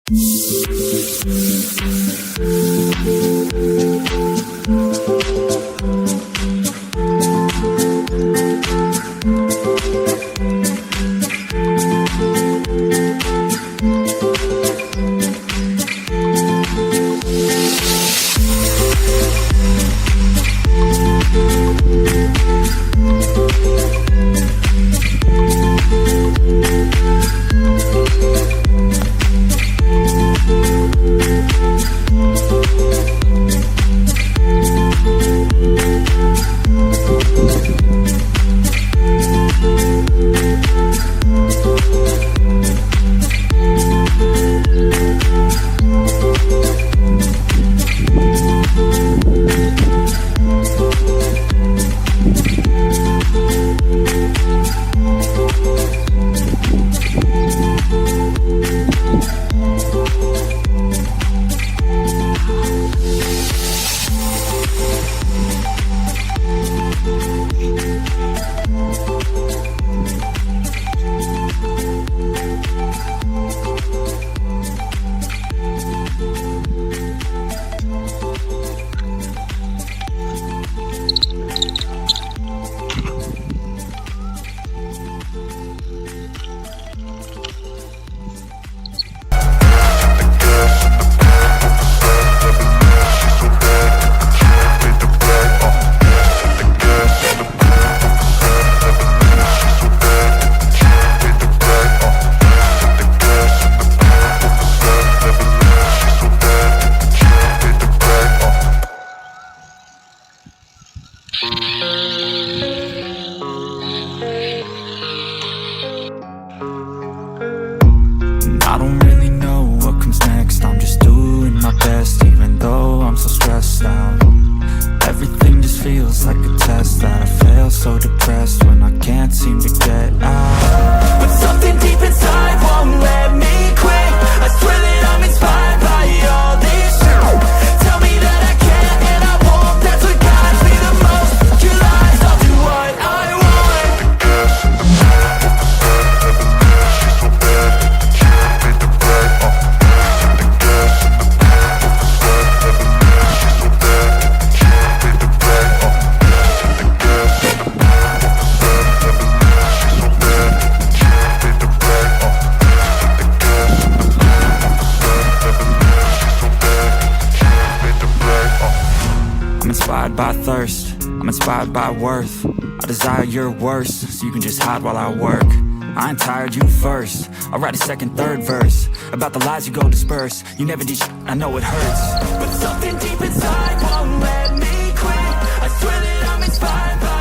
I don't really know what comes next. I'm just doing my best, even though I'm so stressed out. Everything just feels like a test that I fail, so depressed when I can't seem to get out. But something deep inside won't let me quit. I swear that I'm inspired by all this shit. Tell me that I can and I won't. That's what guides me the most. Your lies, I'll do what I want. I'm inspired by thirst, I'm inspired by worth. I desire your worst, so you can just hide while I work. I ain't tired, you first. I'll write a second, third verse about the lies you go disperse. You never did I know it hurts. But something deep inside won't let me quit. I swear that I'm inspired by